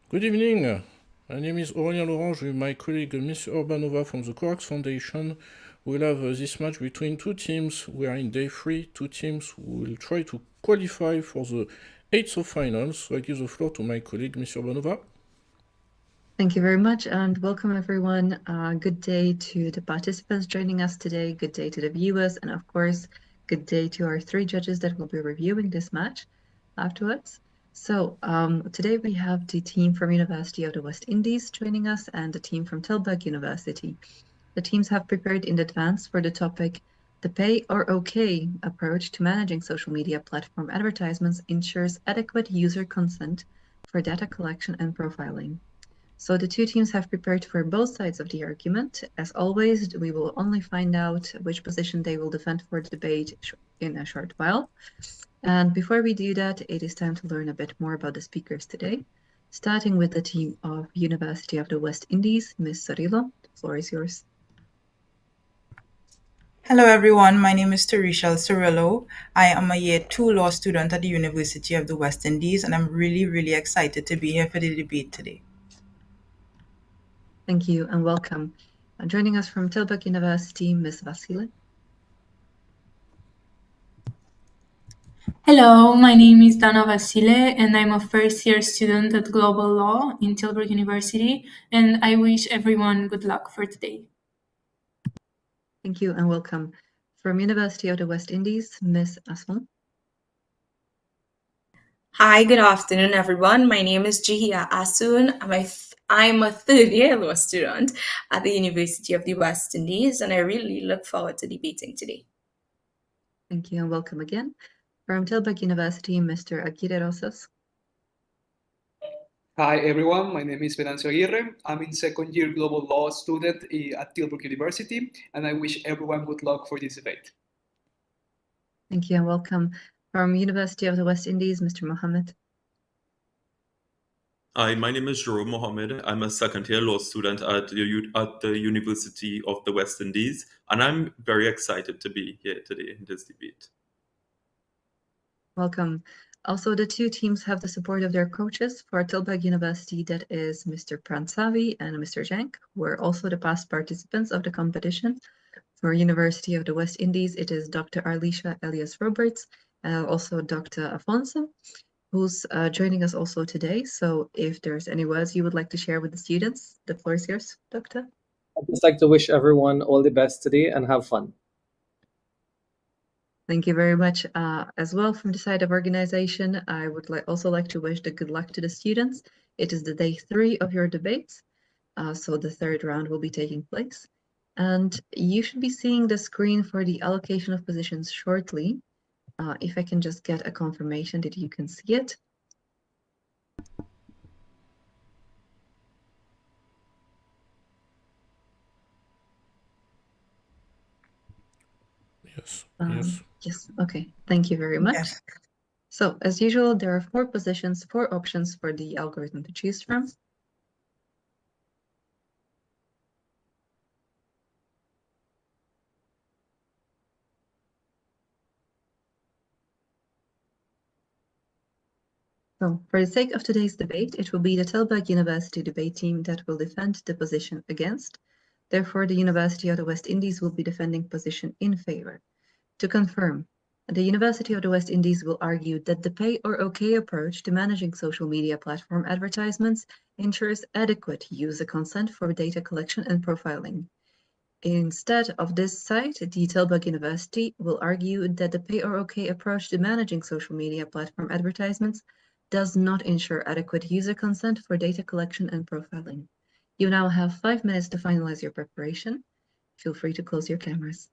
Good evening. My name is Aurélien Laurent. With my colleague Miss Urbanova from the Corax Foundation. We'll have this match between two teams. We are in day 3. Two teams will try to qualify for the 8th of finals. So I give the floor to my colleague Miss Urbanova. Thank you very much and welcome everyone. Good day to the participants joining us today. Good day to the viewers and of course, good day to our 3 judges that will be reviewing this match afterwards. So today we have the team from University of the West Indies joining us and the team from Tilburg University. The teams have prepared in advance for the topic, the pay or okay approach to managing social media platform advertisements ensures adequate user consent for data collection and profiling. So the 2 teams have prepared for both sides of the argument. As always, we will only find out which position they will defend for the debate in a short while. And before we do that, it is time to learn a bit more about the speakers today. Starting with the team of University of the West Indies, Ms. Sorillo, the floor is yours. Hello everyone, my name is Teresa Cirillo. I am a Year 2 law student at the University of the West Indies and I'm really excited to be here for the debate today. Thank you and welcome. Joining us from Tilburg University, Ms. Vasile. Hello, my name is Dana Vasile and I'm a first-year student at Global Law in Tilburg University, and I wish everyone good luck for today. Thank you and welcome. From University of the West Indies, Ms. Aswan. Hi, good afternoon, everyone. My name is Jihia Asun. I'm a third-year law student at the University of the West Indies, and I really look forward to debating today. Thank you and welcome again. From Tilburg University, Mr. Aguirre Rosas. Hi everyone, my name is Venancio Aguirre. I'm in second year global law student at Tilburg University, and I wish everyone good luck for this debate. Thank you and welcome. From University of the West Indies, Mr. Mohammed. Hi, my name is Jerome Mohammed. I'm a second-year law student at the University of the West Indies, and I'm very excited to be here today in this debate. Welcome. Also, the 2 teams have the support of their coaches. For Tilburg University, that is Mr. Pransavi and Mr. Jank, who are also the past participants of the competition. For University of the West Indies, it is Dr. Arlisha Elias Roberts, also Dr. Afonso, who's joining us also today. So if there's any words you would like to share with the students, the floor is yours, Doctor. I'd just like to wish everyone all the best today and have fun. Thank you very much. As well, from the side of organization, I would also like to wish the good luck to the students. It is the day 3 of your debates, so the 3rd round will be taking place. And you should be seeing the screen for the allocation of positions shortly. If I can just get a confirmation that you can see it. Yes. Yes, okay. Thank you very much. Yes. So, as usual, there are 4 positions, 4 options for the algorithm to choose from. So, for the sake of today's debate, it will be the Tilburg University debate team that will defend the position against. Therefore, the University of the West Indies will be defending position in favor. To confirm, the University of the West Indies will argue that the pay or okay approach to managing social media platform advertisements ensures adequate user consent for data collection and profiling. Instead of this side, the Tilburg University will argue that the pay or okay approach to managing social media platform advertisements does not ensure adequate user consent for data collection and profiling. You now have 5 minutes to finalize your preparation. Feel free to close your cameras.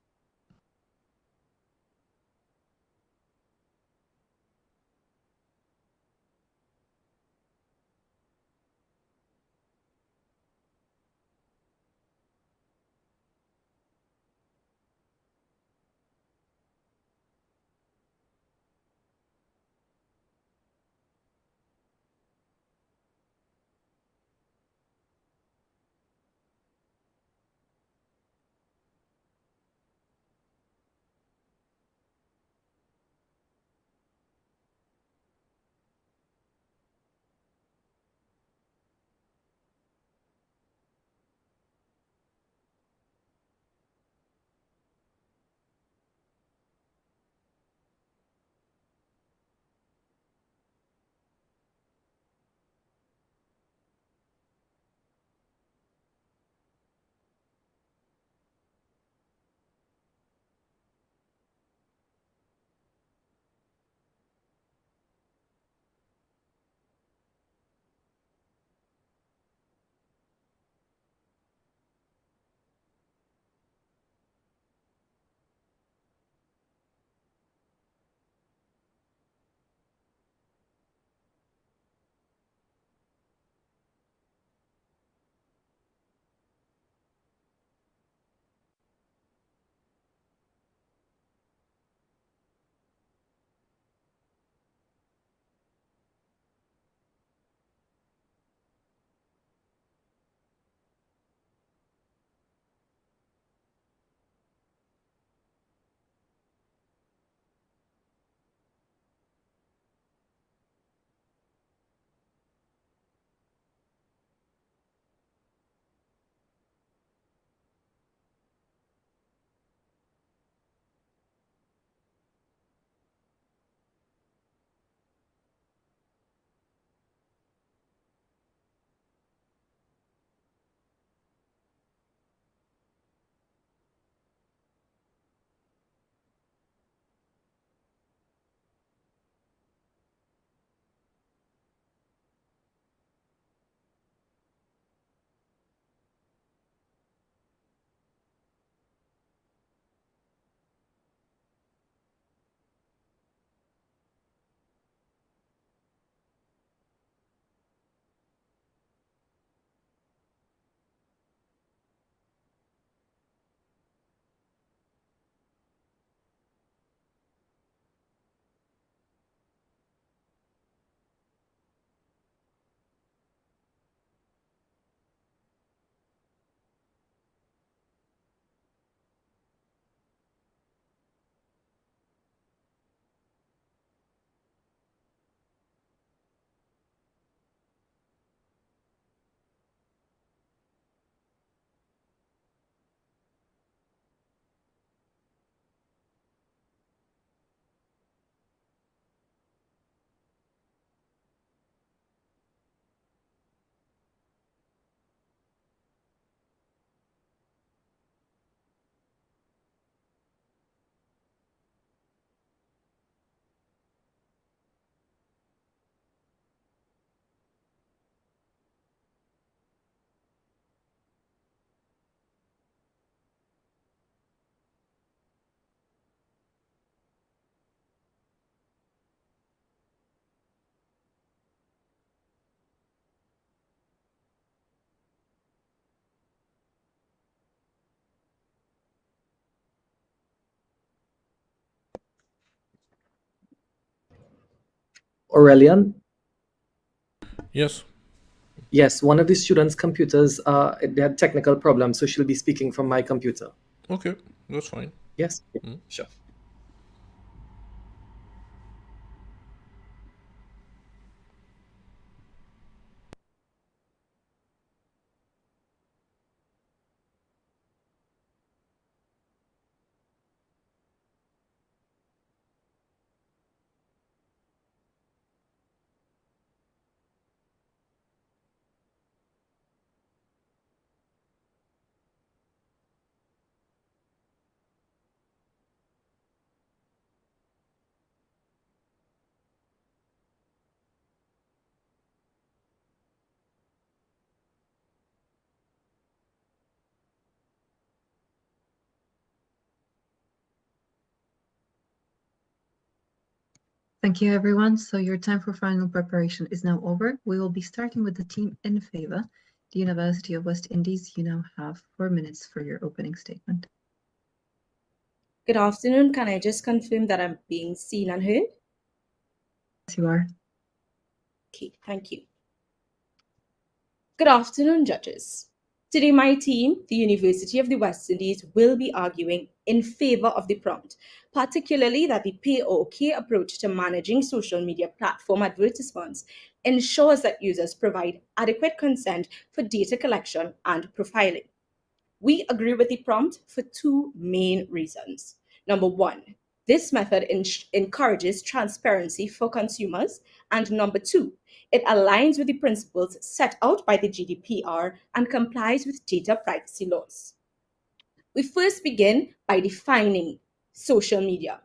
Aurelian? Yes. Yes, one of the students' computers, they had technical problems, so she'll be speaking from my computer. Okay, that's fine. Yes? Sure. Thank you, everyone. So your time for final preparation is now over. We will be starting with the team in favor, the University of West Indies. You now have 4 minutes for your opening statement. Good afternoon. Can I just confirm that I'm being seen and heard? Yes, you are. Okay, thank you. Good afternoon, judges. Today, my team, the University of the West Indies, will be arguing in favor of the prompt, particularly that the pay-OK approach to managing social media platform advertisements ensures that users provide adequate consent for data collection and profiling. We agree with the prompt for two main reasons. Number one, this method encourages transparency for consumers. And number two, it aligns with the principles set out by the GDPR and complies with data privacy laws. We first begin by defining social media.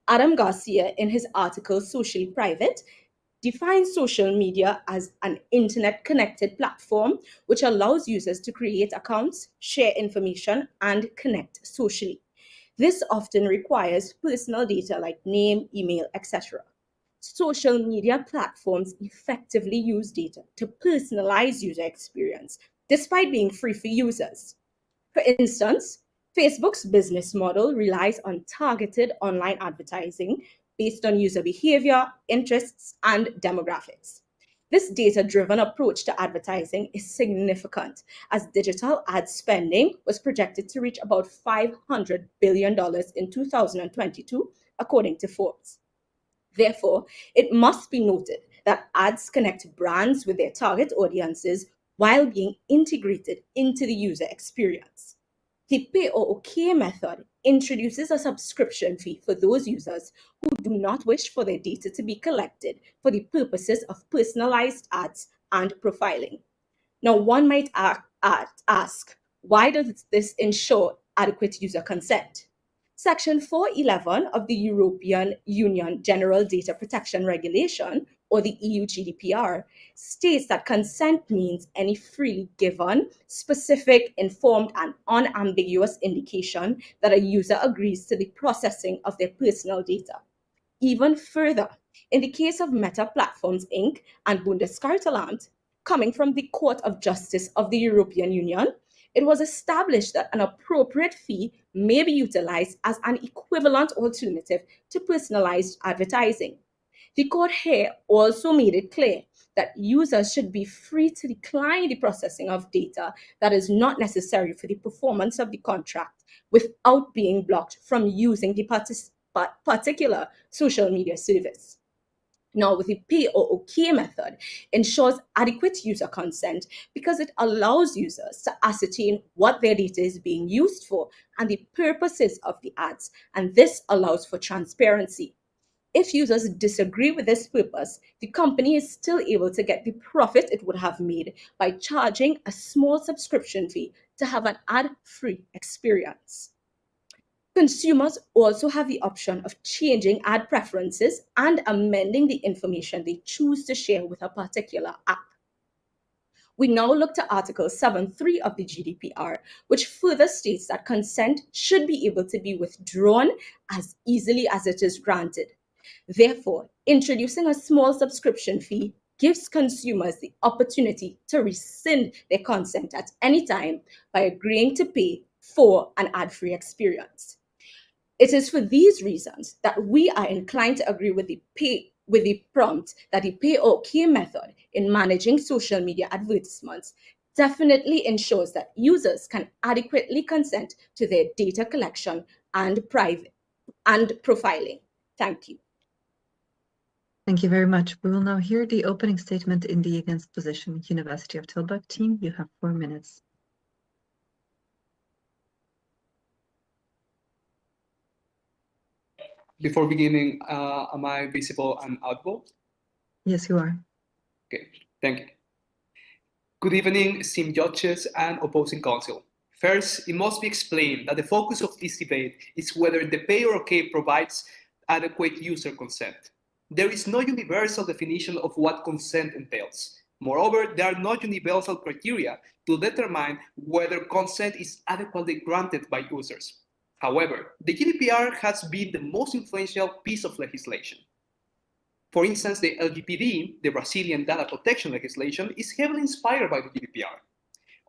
Adam Garcia, in his article Socially Private, defines social media as an internet-connected platform which allows users to create accounts, share information, and connect socially. This often requires personal data like name, email, etc. Social media platforms effectively use data to personalize user experience, despite being free for users. For instance, Facebook's business model relies on targeted online advertising based on user behavior, interests, and demographics. This data-driven approach to advertising is significant, as digital ad spending was projected to reach about $500 billion in 2022, according to Forbes. Therefore, it must be noted that ads connect brands with their target audiences while being integrated into the user experience. The pay-OK method introduces a subscription fee for those users who do not wish for their data to be collected for the purposes of personalized ads and profiling. Now, one might ask, why does this ensure adequate user consent? Section 411 of the European Union General Data Protection Regulation, or the EU GDPR, states that consent means any freely given, specific, informed, and unambiguous indication that a user agrees to the processing of their personal data. Even further, in the case of Meta Platforms Inc. and Bundeskartellamt, coming from the Court of Justice of the European Union, it was established that an appropriate fee may be utilized as an equivalent alternative to personalized advertising. The court here also made it clear that users should be free to decline the processing of data that is not necessary for the performance of the contract without being blocked from using the particular social media service. Now, with the pay-OK method, ensures adequate user consent because it allows users to ascertain what their data is being used for and the purposes of the ads, and this allows for transparency. If users disagree with this purpose, the company is still able to get the profit it would have made by charging a small subscription fee to have an ad-free experience. Consumers also have the option of changing ad preferences and amending the information they choose to share with a particular app. We now look to Article 7.3 of the GDPR, which further states that consent should be able to be withdrawn as easily as it is granted. Therefore, introducing a small subscription fee gives consumers the opportunity to rescind their consent at any time by agreeing to pay for an ad-free experience. It is for these reasons that we are inclined to agree with the with the prompt that the pay-OK method in managing social media advertisements definitely ensures that users can adequately consent to their data collection and profiling. Thank you. Thank you very much. We will now hear the opening statement in the against position. University of Tilburg team, you have 4 minutes. Before beginning, am I visible and audible? Yes, you are. Okay, thank you. Good evening, esteemed judges and opposing counsel. First, it must be explained that the focus of this debate is whether the pay-OK provides adequate user consent. There is no universal definition of what consent entails. Moreover, there are no universal criteria to determine whether consent is adequately granted by users. However, the GDPR has been the most influential piece of legislation. For instance, the LGPD, the Brazilian data protection legislation, is heavily inspired by the GDPR.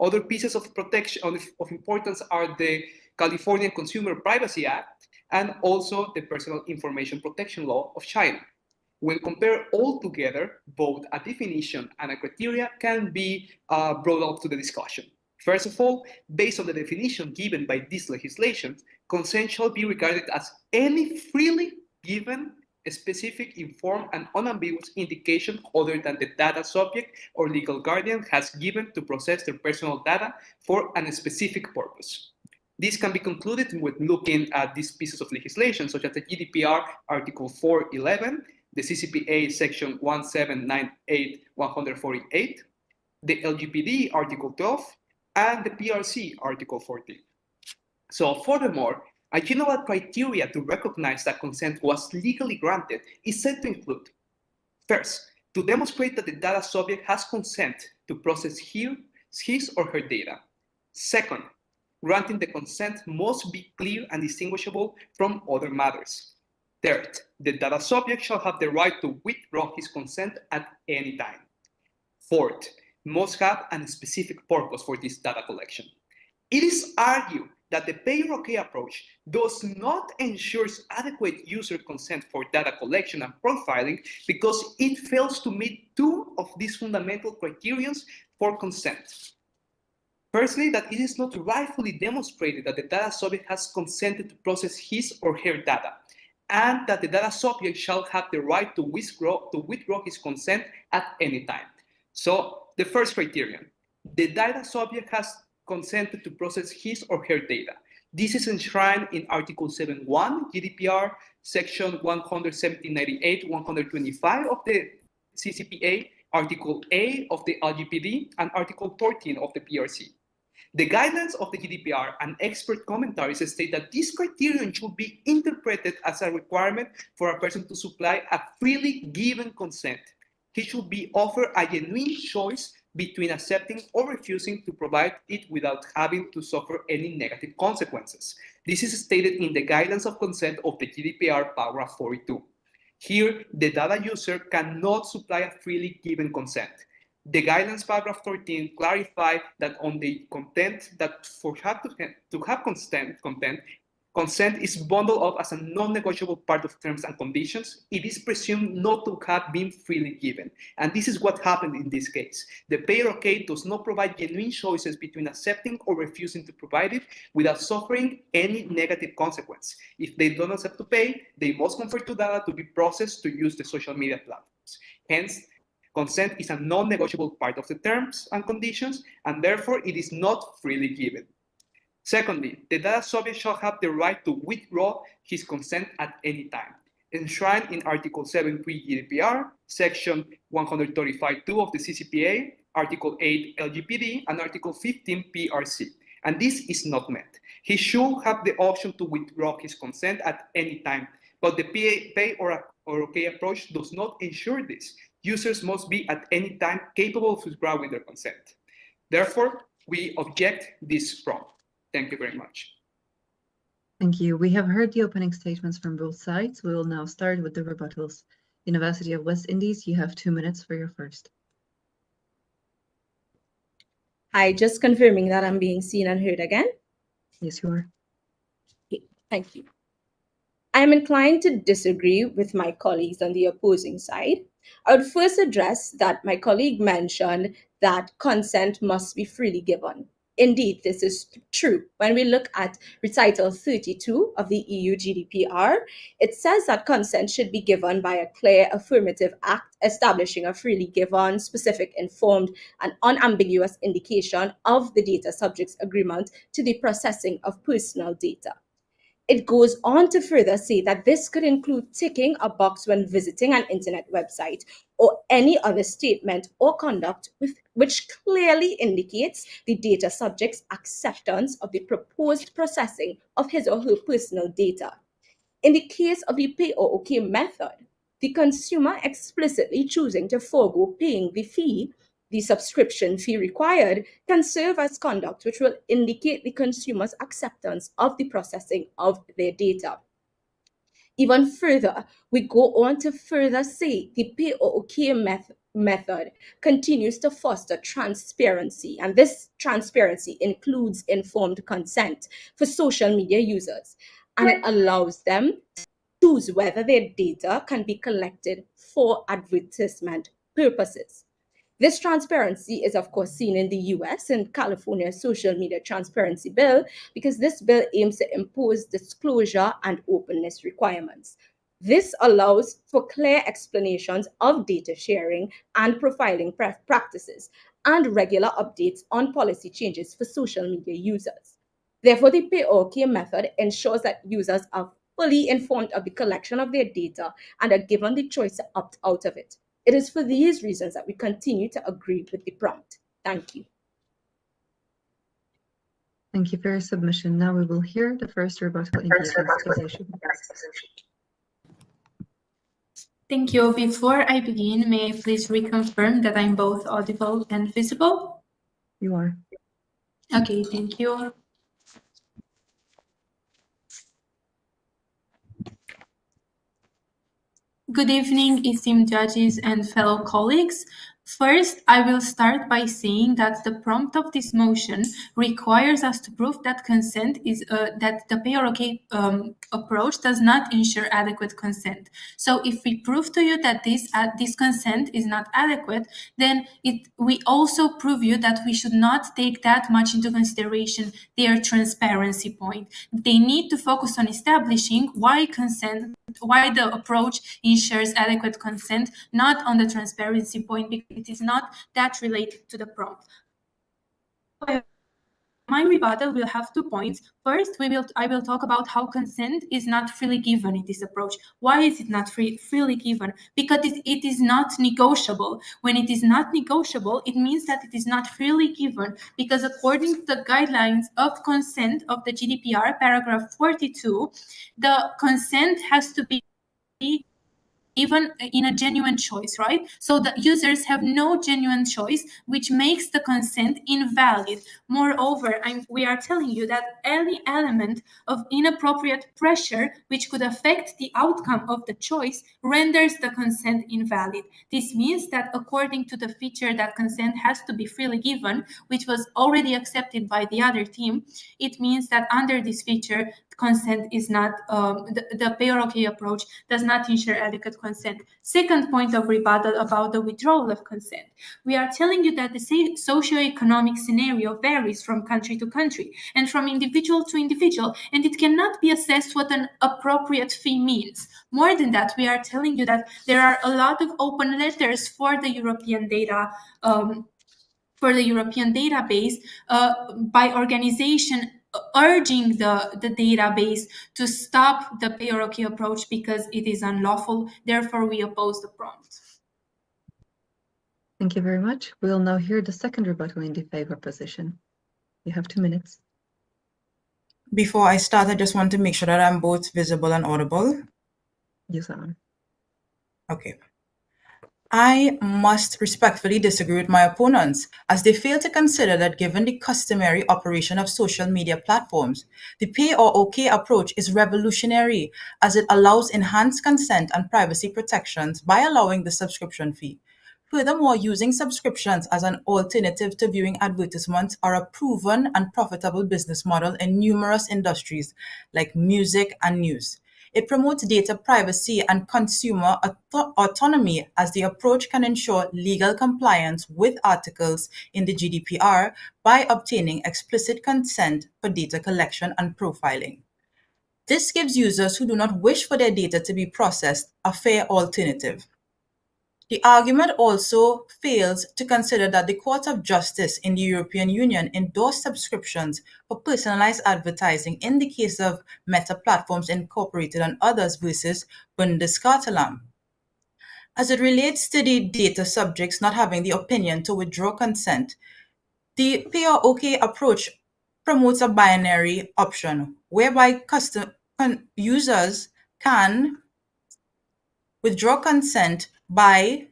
Other pieces of protection of importance are the California Consumer Privacy Act and also the Personal Information Protection Law of China. When compared all together, both a definition and a criteria can be brought up to the discussion. First of all, based on the definition given by this legislation, consent shall be regarded as any freely given, specific, informed, and unambiguous indication other than the data subject or legal guardian has given to process their personal data for a specific purpose. This can be concluded with looking at these pieces of legislation, such as the GDPR Article 411, the CCPA Section 1798-148, the LGPD Article 12, and the PRC Article 14. So furthermore, a general criteria to recognize that consent was legally granted is said to include, first, to demonstrate that the data subject has consent to process his or her data. Second, granting the consent must be clear and distinguishable from other matters. Third, the data subject shall have the right to withdraw his consent at any time. Fourth, must have a specific purpose for this data collection. It is argued that the pay-OK approach does not ensure adequate user consent for data collection and profiling because it fails to meet two of these fundamental criteria for consent. Firstly, that it is not rightfully demonstrated that the data subject has consented to process his or her data, and that the data subject shall have the right to withdraw his consent at any time. So the first criterion, the data subject has consented to process his or her data. This is enshrined in Article 7.1 GDPR, Section 11798-125 of the CCPA, Article A of the LGPD, and Article 14 of the PRC. The guidelines of the GDPR and expert commentaries state that this criterion should be interpreted as a requirement for a person to supply a freely given consent. He should be offered a genuine choice between accepting or refusing to provide it without having to suffer any negative consequences. This is stated in the guidelines of consent of the GDPR paragraph 42. Here, the data user cannot supply a freely given consent. The guidelines paragraph 13 clarify that on the content that to have consent is bundled up as a non-negotiable part of terms and conditions. It is presumed not to have been freely given. And this is what happened in this case. The pay-OK does not provide genuine choices between accepting or refusing to provide it without suffering any negative consequence. If they don't accept to pay, they must convert to data to be processed to use the social media platforms. Hence, consent is a non-negotiable part of the terms and conditions, and therefore it is not freely given. Secondly, the data subject shall have the right to withdraw his consent at any time, enshrined in Article 7.3 GDPR, Section 135.2 of the CCPA, Article 8 LGPD, and Article 15 PRC. And this is not met. He should have the option to withdraw his consent at any time, but the pay or OK approach does not ensure this. Users must be at any time capable of withdrawing their consent. Therefore, we object this prompt. Thank you very much. Thank you. We have heard the opening statements from both sides. We will now start with the rebuttals. University of West Indies, you have 2 minutes for your first. Hi, just confirming that I'm being seen and heard again. Yes, you are. Okay, thank you. I am inclined to disagree with my colleagues on the opposing side. I would first address that my colleague mentioned that consent must be freely given. Indeed, this is true. When we look at recital 32 of the EU GDPR, it says that consent should be given by a clear affirmative act establishing a freely given, specific, informed, and unambiguous indication of the data subject's agreement to the processing of personal data. It goes on to further say that this could include ticking a box when visiting an internet website or any other statement or conduct which clearly indicates the data subject's acceptance of the proposed processing of his or her personal data. In the case of the pay or okay method, the consumer explicitly choosing to forego paying the subscription fee required, can serve as conduct which will indicate the consumer's acceptance of the processing of their data. Even further, we go on to further say the pay or okay method continues to foster transparency, and this transparency includes informed consent for social media users, and it allows them to choose whether their data can be collected for advertisement purposes. This transparency is, of course, seen in the US and California's social media transparency bill, because this bill aims to impose disclosure and openness requirements. This allows for clear explanations of data sharing and profiling practices and regular updates on policy changes for social media users. Therefore, the pay or okay method ensures that users are fully informed of the collection of their data and are given the choice to opt out of it. It is for these reasons that we continue to agree with the prompt. Thank you. Thank you for your submission. Now we will hear the first rebuttal in the position. Thank you. Before I begin, may I please reconfirm that I'm both audible and visible? You are. Okay, thank you. Good evening, esteemed judges and fellow colleagues. First, I will start by saying that the prompt of this motion requires us to prove that consent is that the pay or okay approach does not ensure adequate consent. So, if we prove to you that this consent is not adequate, then we also prove you that we should not take that much into consideration their transparency point. They need to focus on establishing why the approach ensures adequate consent, not on the transparency point, because it is not that related to the prompt. My rebuttal will have 2 points. First, I will talk about how consent is not freely given in this approach. Why is it not freely given? Because it is not negotiable. When it is not negotiable, it means that it is not freely given, because according to the guidelines of consent of the GDPR, paragraph 42, the consent has to be even in a genuine choice, right? So the users have no genuine choice, which makes the consent invalid. Moreover, we are telling you that any element of inappropriate pressure which could affect the outcome of the choice renders the consent invalid. This means that according to the feature that consent has to be freely given, which was already accepted by the other team, it means that under this feature, consent is not, the pay or okay approach does not ensure adequate consent. Second point of rebuttal about the withdrawal of consent. We are telling you that the socioeconomic scenario varies from country to country and from individual to individual, and it cannot be assessed what an appropriate fee means. More than that, we are telling you that there are a lot of open letters for the European data database by organization urging the database to stop the pay or okay approach because it is unlawful. Therefore, we oppose the prompt. Thank you very much. We'll now hear the second rebuttal in the favor position. You have 2 minutes. Before I start, I just want to make sure that I'm both visible and audible. Yes, I am. Okay. I must respectfully disagree with my opponents, as they fail to consider that given the customary operation of social media platforms, the pay or okay approach is revolutionary, as it allows enhanced consent and privacy protections by allowing the subscription fee. Furthermore, using subscriptions as an alternative to viewing advertisements are a proven and profitable business model in numerous industries like music and news. It promotes data privacy and consumer autonomy, as the approach can ensure legal compliance with articles in the GDPR by obtaining explicit consent for data collection and profiling. This gives users who do not wish for their data to be processed a fair alternative. The argument also fails to consider that the Court of Justice in the European Union endorsed subscriptions for personalized advertising in the case of Meta Platforms Incorporated and others versus Bundeskartellamt. As it relates to the data subjects not having the opinion to withdraw consent, the pay or OK approach promotes a binary option whereby users can withdraw consent by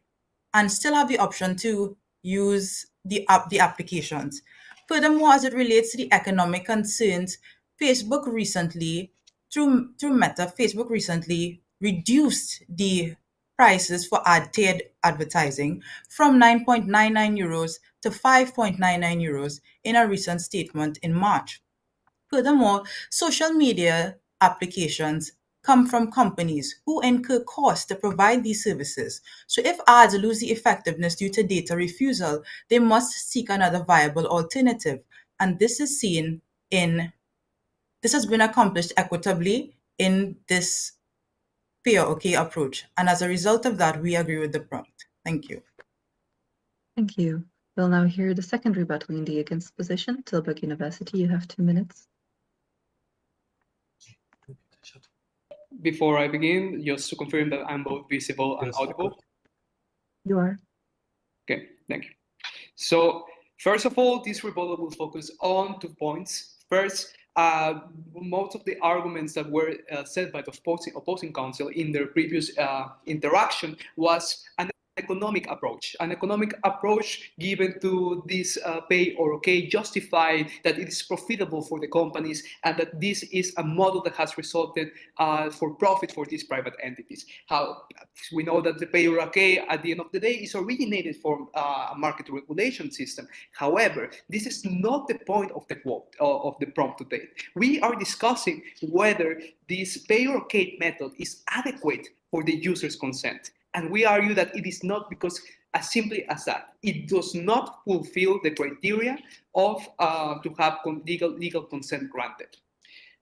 and still have the option to use the applications. Furthermore, as it relates to the economic concerns, Facebook recently, through Meta, Facebook recently reduced the prices for tiered advertising from 9.99 euros to 5.99 euros in a recent statement in March. Furthermore, social media applications come from companies who incur costs to provide these services. So if ads lose the effectiveness due to data refusal, they must seek another viable alternative. And this has been accomplished equitably in this pay or OK approach. And as a result of that, we agree with the prompt. Thank you. Thank you. We'll now hear the second rebuttal in the against position. Tilburg University, you have 2 minutes. Before I begin, just to confirm that I'm both visible and audible. You are. Okay, thank you. So first of all, this rebuttal will focus on 2 points. First, most of the arguments that were said by the opposing counsel in their previous interaction was an economic approach given to this pay or OK, justified that it is profitable for the companies and that this is a model that has resulted for profit for these private entities. How we know that the pay or OK at the end of the day is originated from a market regulation system. However, this is not the point of the quote of the prompt today. We are discussing whether this pay or OK method is adequate for the user's consent. And we argue that it is not, because as simply as that, it does not fulfill the criteria of to have legal consent granted.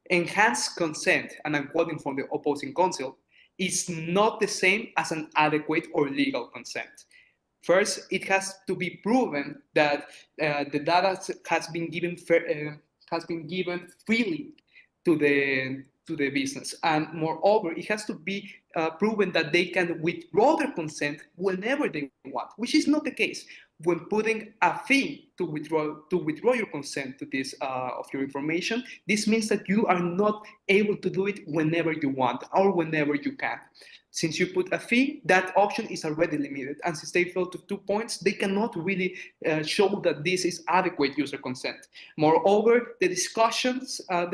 Enhanced consent, and I'm quoting from the opposing counsel, is not the same as an adequate or legal consent. First, it has to be proven that the data has been given freely to the business, and moreover, it has to be proven that they can withdraw their consent whenever they want, which is not the case. When putting a fee to withdraw your consent to this of your information, this means that you are not able to do it whenever you want or whenever you can. Since you put a fee, that option is already limited, and since they fail to 2 points, they cannot really show that this is adequate user consent. Moreover, the discussions have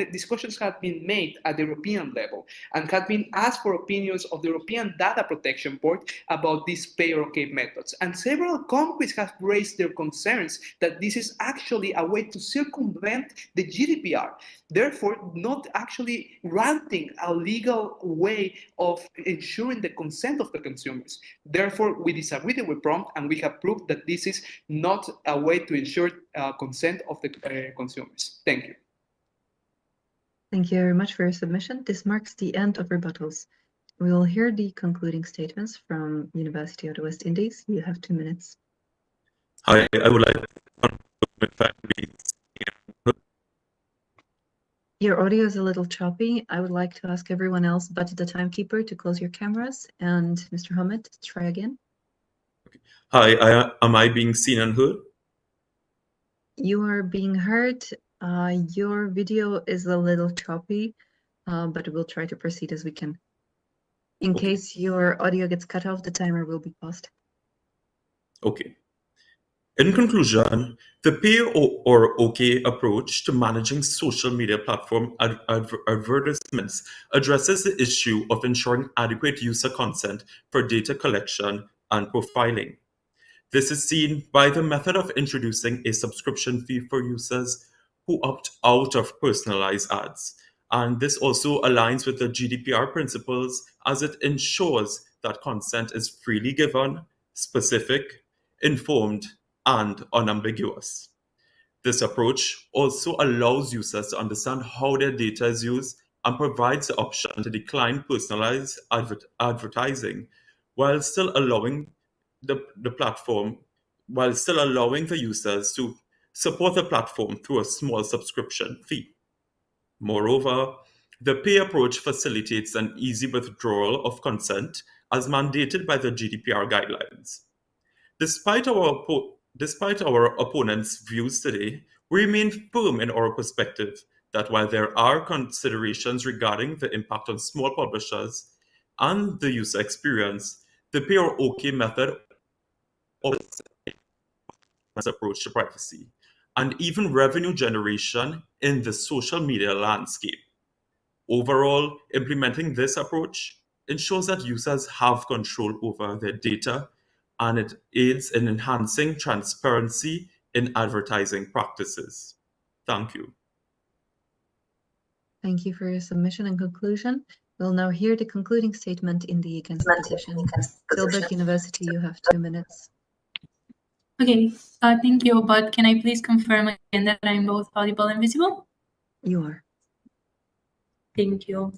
been made at the European level and have been asked for opinions of the European Data Protection Board about these pay or OK methods, and several countries have raised their concerns that this is actually a way to circumvent the GDPR, therefore not actually granting a legal way of ensuring the consent of the consumers. Therefore, we disagree with prompt, and we have proved that this is not a way to ensure consent of the consumers. Thank you. Thank you very much for your submission. This marks the end of rebuttals. We will hear the concluding statements from University of the West Indies. You have 2 minutes. Hi, I would like to Your audio is a little choppy. I would like to ask everyone else but the timekeeper to close your cameras. And Mr. Hamid, try again. Hi, am I being seen and heard? You are being heard. Your video is a little choppy, but we'll try to proceed as we can. In case your audio gets cut off, the timer will be paused. Okay. In conclusion, the pay or OK approach to managing social media platform advertisements addresses the issue of ensuring adequate user consent for data collection and profiling. This is seen by the method of introducing a subscription fee for users who opt out of personalized ads, And this also aligns with the GDPR principles as it ensures that consent is freely given, specific, informed, and unambiguous. This approach also allows users to understand how their data is used and provides the option to decline personalized advertising while still allowing the users to support the platform through a small subscription fee. Moreover, the pay approach facilitates an easy withdrawal of consent as mandated by the GDPR guidelines. Despite our opponents' views today, we remain firm in our perspective that while there are considerations regarding the impact on small publishers and the user experience, the pay or OK method approach to privacy and even revenue generation in the social media landscape. Overall, implementing this approach ensures that users have control over their data, and it aids in enhancing transparency in advertising practices. Thank you. Thank you for your submission and conclusion. We'll now hear the concluding statement in the against position. Tilburg University, you have 2 minutes. Okay, thank you, but can I please confirm again that I'm both audible and visible? You are. Thank you.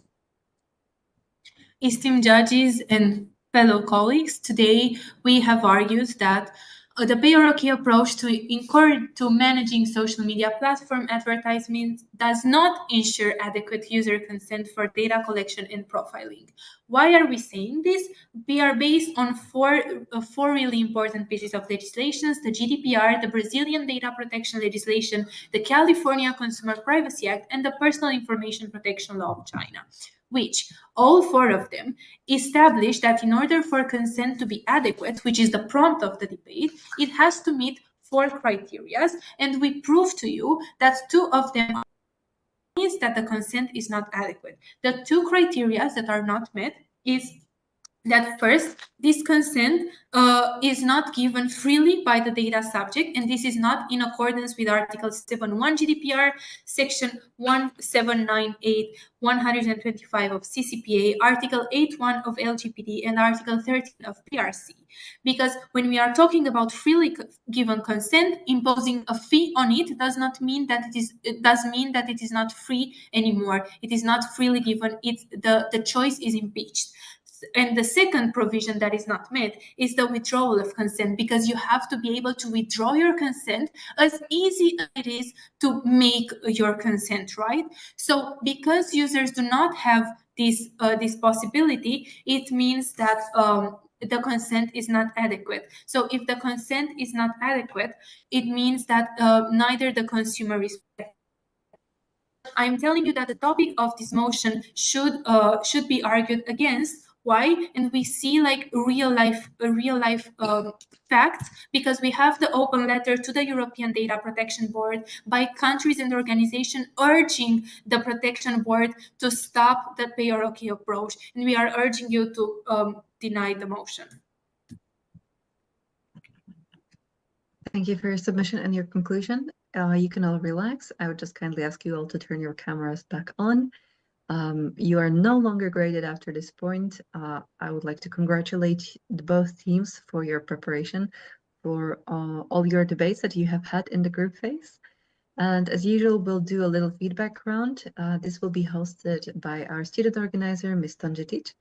Esteemed judges and fellow colleagues, today we have argued that the pay-or-OK approach to managing social media platform advertisements does not ensure adequate user consent for data collection and profiling. Why are we saying this? We are based on four really important pieces of legislation: the GDPR, the Brazilian data protection legislation, the California Consumer Privacy Act, and the Personal Information Protection Law of China, which all four of them establish that in order for consent to be adequate, which is the prompt of the debate, it has to meet 4 criteria, and we prove to you that 2 of them means that the consent is not adequate. The 2 criteria that are not met is that first, this consent is not given freely by the data subject, and this is not in accordance with Article 7.1 GDPR, Section 1798, 125 of CCPA, Article 8.1 of LGPD, and Article 13 of PRC. Because when we are talking about freely given consent, imposing a fee on it does not mean that it does mean that it is not free anymore. It is not freely given. The choice is impeached. And the second provision that is not met is the withdrawal of consent, because you have to be able to withdraw your consent as easy as it is to make your consent, right? So because users do not have this possibility, it means that the consent is not adequate. So if the consent is not adequate, it means that neither the consumer is. I'm telling you that the topic of this motion should be argued against. Why? And we see like real life facts, because we have the open letter to the European Data Protection Board by countries and organizations urging the Protection Board to stop the pay-or-OK approach, and we are urging you to deny the motion. Thank you for your submission and your conclusion. You can all relax. I would just kindly ask you all to turn your cameras back on. You are no longer graded after this point. I would like to congratulate both teams for your preparation, for all your debates that you have had in the group phase. And as usual, we'll do a little feedback round. This will be hosted by our student organizer, Ms. THIULDT.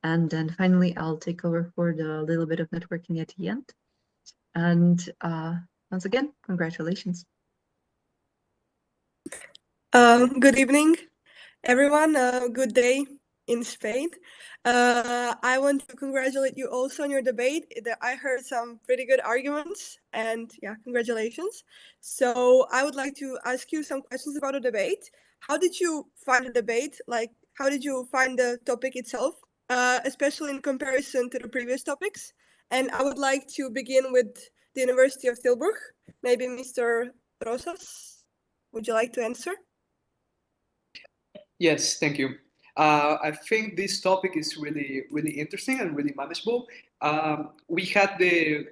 And then finally, I'll take over for the little bit of networking at the end. And once again, congratulations. Good evening, everyone. Good day in Spain. I want to congratulate you also on your debate. I heard some pretty good arguments, and yeah, congratulations. So I would like to ask you some questions about the debate. How did you find the debate? Like, how did you find the topic itself, especially in comparison to the previous topics? And I would like to begin with the University of Tilburg. Maybe Mr. Rosas, would you like to answer? Yes, thank you. I think this topic is really interesting and really manageable. We had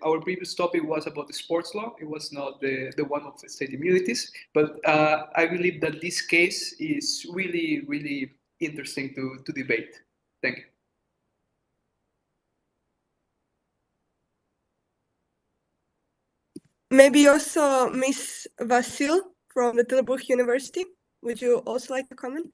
our previous topic was about the sports law. It was not the one of the state immunities, but I believe that this case is really, really interesting to debate. Thank you. Maybe also Miss Vasil from the Tilburg University. Would you also like to comment?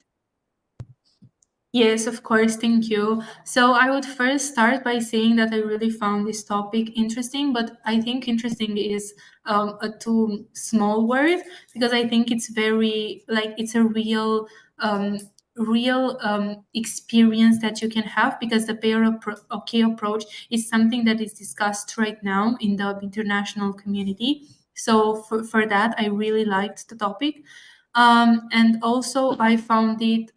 Yes, of course, thank you. So I would first start by saying that I really found this topic interesting, but I think interesting is a too small word, because I think it's very, like, it's a real experience that you can have, because the pair-OK approach is something that is discussed right now in the international community. So for that, I really liked the topic. And also I found it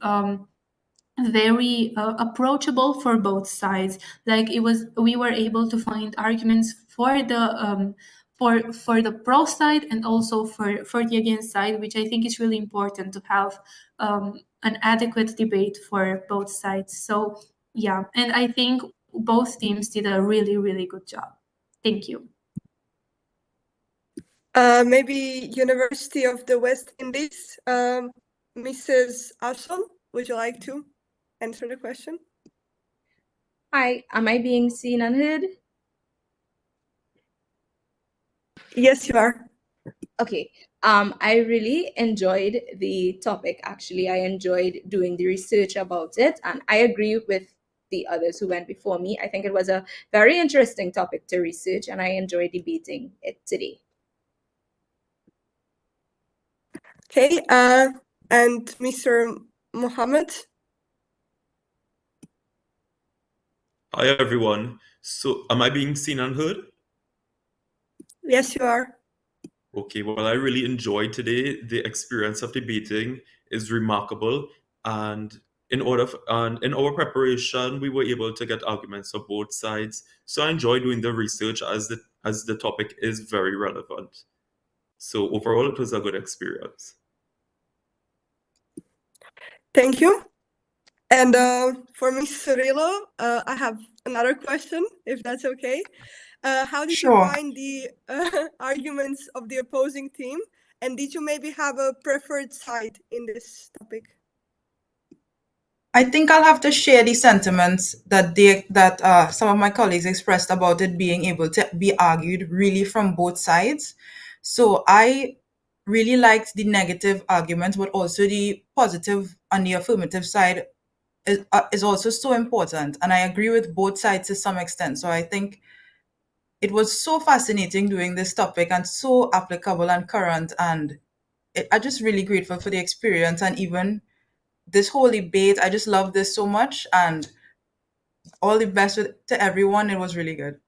very approachable for both sides. Like, we were able to find arguments for the for the pro side and also for the against side, which I think is really important to have an adequate debate for both sides. So yeah, and I think both teams did a really, really good job. Thank you. Maybe University of the West Indies, Mrs. Asson, would you like to answer the question? Hi, am I being seen and heard? Yes, you are. Okay. I really enjoyed the topic. Actually, I enjoyed doing the research about it, and I agree with the others who went before me. I think it was a very interesting topic to research, and I enjoyed debating it today. Okay, and Mr. Mohammed. Hi, everyone. So, am I being seen and heard? Yes, you are. Okay, well, I really enjoyed today. The experience of debating is remarkable, and in our preparation, we were able to get arguments of both sides. So I enjoyed doing the research as the topic is very relevant. So overall, it was a good experience. Thank you. And for Ms. Cirillo, I have another question, if that's okay. How did you find the arguments of the opposing team? And did you maybe have a preferred side in this topic? I think I'll have to share the sentiments that some of my colleagues expressed about it being able to be argued really from both sides. So I really liked the negative arguments, but also the positive and the affirmative side is also so important. And I agree with both sides to some extent. So I think it was so fascinating doing this topic and so applicable and current. And I'm just really grateful for the experience and even this whole debate. I just love this so much, and all the best to everyone. It was really good.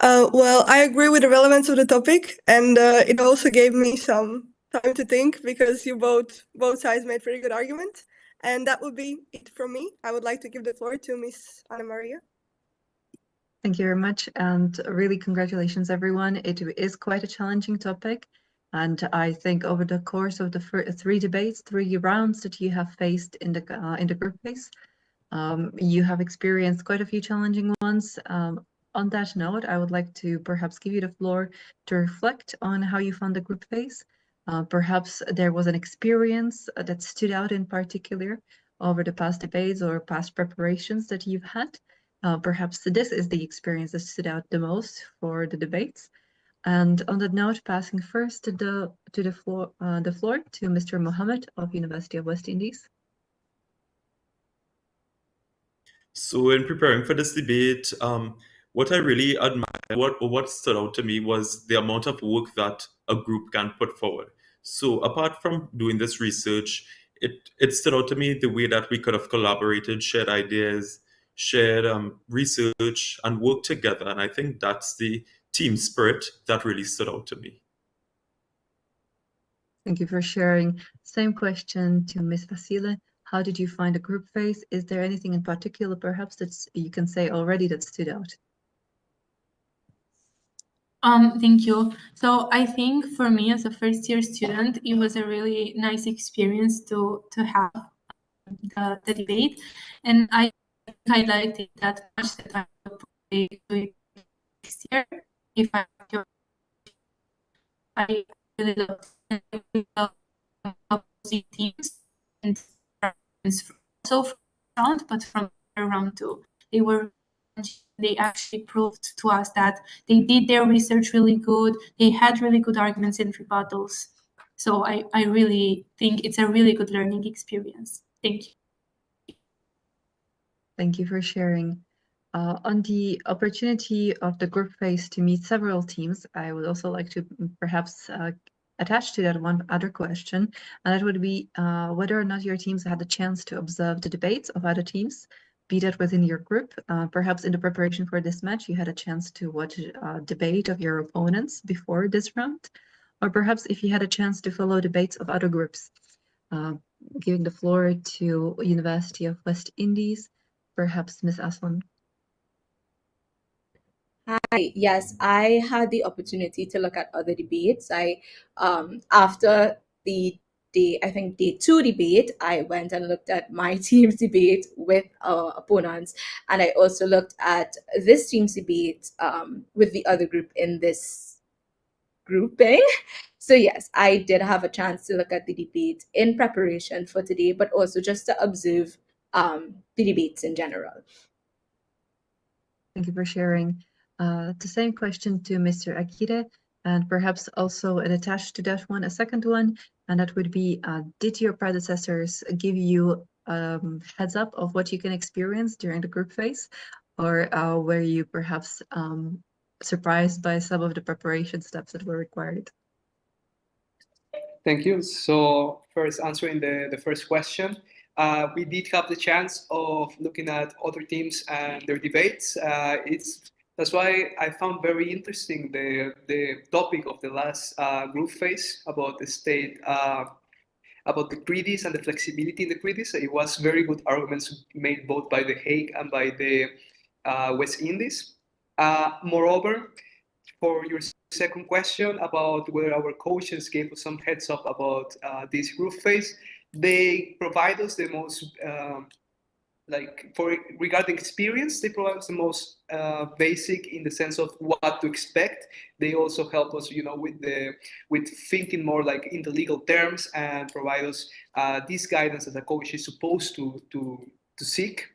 Well, I agree with the relevance of the topic, and it also gave me some time to think, because you both sides made very good arguments. And that would be it from me. I would like to give the floor to Miss Ana Maria. Thank you very much, and really congratulations, everyone. It is quite a challenging topic, and I think over the course of the three rounds that you have faced in the group phase, you have experienced quite a few challenging ones. On that note, I would like to perhaps give you the floor to reflect on how you found the group phase. Perhaps there was an experience that stood out in particular over the past debates or past preparations that you've had. Perhaps this is the experience that stood out the most for the debates. And on that note, passing first to the floor to Mr. Mohammed of University of West Indies. So in preparing for this debate, what I really admired, what stood out to me was the amount of work that a group can put forward. So apart from doing this research, it stood out to me the way that we could have collaborated, shared ideas, shared research, and worked together. And I think that's the team spirit that really stood out to me. Thank you for sharing. Same question to Ms. Vasile. How did you find the group phase? Is there anything in particular, perhaps, that you can say already that stood out? Thank you. So I think for me as a first-year student, it was a really nice experience to have the debate, and I highlight it that much that I will probably do it next year if I have your. I really love opposing teams and also from front, but from around too. They actually proved to us that they did their research really good. They had really good arguments and rebuttals. So I really think it's a really good learning experience. Thank you. Thank you for sharing. On the opportunity of the group phase to meet several teams, I would also like to perhaps attach to that one other question, and that would be whether or not your teams had the chance to observe the debates of other teams, be that within your group. Perhaps in the preparation for this match, you had a chance to watch a debate of your opponents before this round, or perhaps if you had a chance to follow debates of other groups. Giving the floor to University of West Indies, perhaps Ms. Aslan. Hi, yes, I had the opportunity to look at other debates. After the I think day 2 debate, I went and looked at my team's debate with our opponents, and I also looked at this team's debate with the other group in this grouping. So yes, I did have a chance to look at the debate in preparation for today, but also just to observe the debates in general. Thank you for sharing. The same question to Mr. Akire, and perhaps also attached to that one, a second one, and that would be, did your predecessors give you heads up of what you can experience during the group phase, or were you perhaps surprised by some of the preparation steps that were required? Thank you. So first, answering the first question, we did have the chance of looking at other teams and their debates. That's why I found very interesting the topic of the last group phase about the state, about the treaties and the flexibility in the treaties. It was very good arguments made both by The Hague and by the West Indies. Moreover, for your second question about whether our coaches gave us some heads up about this group phase, they provide us the most, regarding experience, they provide us the most basic in the sense of what to expect. They also help us, with thinking more like in the legal terms and provide us this guidance that a coach is supposed to seek.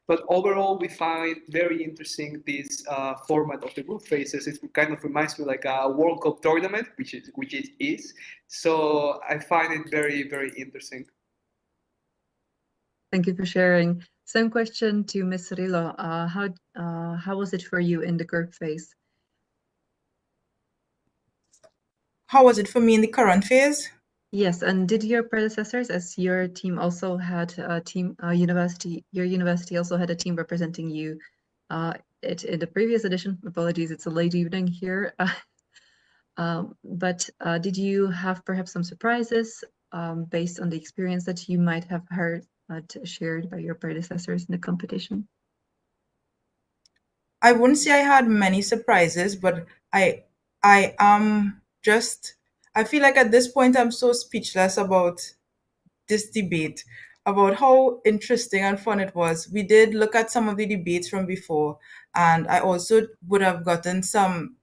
But overall, we find very interesting this format of the group phases. It kind of reminds me like a World Cup tournament, which it is. So I find it very, very interesting. Thank you for sharing. Same question to Ms. Rilo. How was it for you in the group phase? How was it for me in the current phase? Yes, and did your predecessors, as your team also had a team, your university also had a team representing you in the previous edition? Apologies, it's a late evening here. But did you have perhaps some surprises based on the experience that you might have heard shared by your predecessors in the competition? I wouldn't say I had many surprises, but I feel like at this point I'm so speechless about this debate, about how interesting and fun it was. We did look at some of the debates from before, and I also would have gotten some,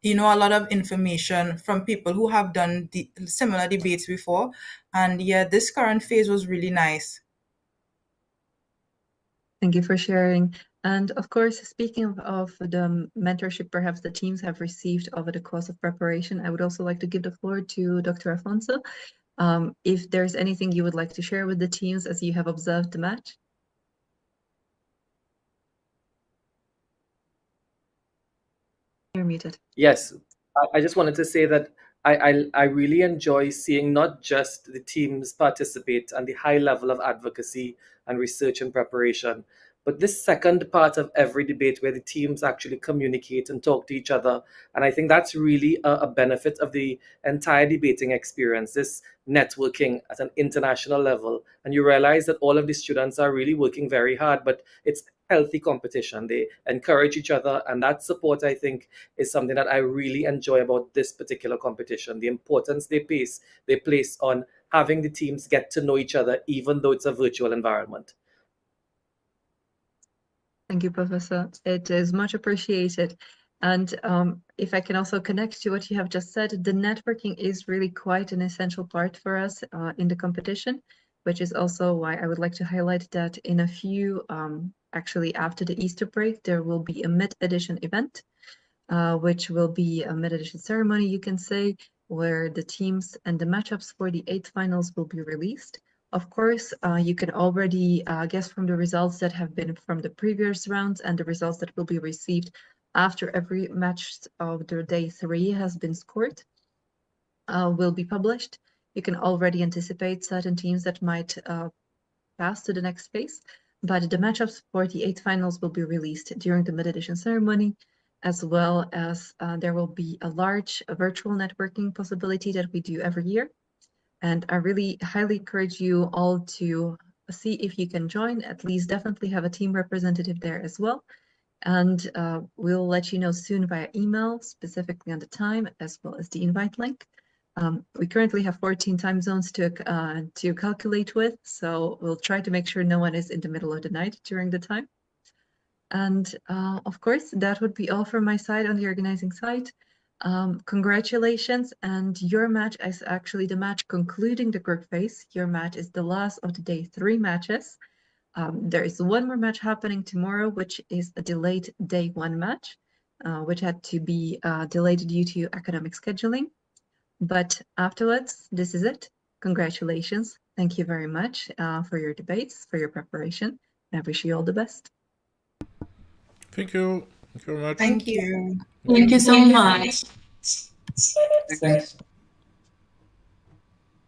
a lot of information from people who have done similar debates before. And yeah, this current phase was really nice. Thank you for sharing. And of course, speaking of the mentorship perhaps the teams have received over the course of preparation, I would also like to give the floor to Dr. Afonso. If there's anything you would like to share with the teams as you have observed the match. You're muted. Yes, I just wanted to say that I really enjoy seeing not just the teams participate and the high level of advocacy and research and preparation, but this second part of every debate where the teams actually communicate and talk to each other. And I think that's really a benefit of the entire debating experience, this networking at an international level. And you realize that all of the students are really working very hard, but it's healthy competition. They encourage each other, and that support, I think, is something that I really enjoy about this particular competition. The importance they place on having the teams get to know each other, even though it's a virtual environment. Thank you, Professor. It is much appreciated. And if I can also connect to what you have just said, the networking is really quite an essential part for us in the competition, which is also why I would like to highlight that in a few, actually after the Easter break, there will be a mid-edition event, which will be a mid-edition ceremony, you can say, where the teams and the matchups for the 8 finals will be released. Of course, you can already guess from the results that have been from the previous rounds and the results that will be received after every match of the day 3 has been scored, will be published. You can already anticipate certain teams that might pass to the next phase, but the matchups for the 8 finals will be released during the mid-edition ceremony, as well as there will be a large virtual networking possibility that we do every year. And I really highly encourage you all to see if you can join, at least definitely have a team representative there as well. And we'll let you know soon via email, specifically on the time, as well as the invite link. We currently have 14 time zones to calculate with, so we'll try to make sure no one is in the middle of the night during the time. And of course, that would be all from my side on the organizing side. Congratulations, and your match is actually the match concluding the group phase. Your match is the last of the day 3 matches. There is one more match happening tomorrow, which is a delayed day 1 match, which had to be delayed due to academic scheduling. But afterwards, this is it. Congratulations. Thank you very much for your debates, for your preparation. I wish you all the best. Thank you. Thank you very much. Thank you. Thank you so much. Thanks.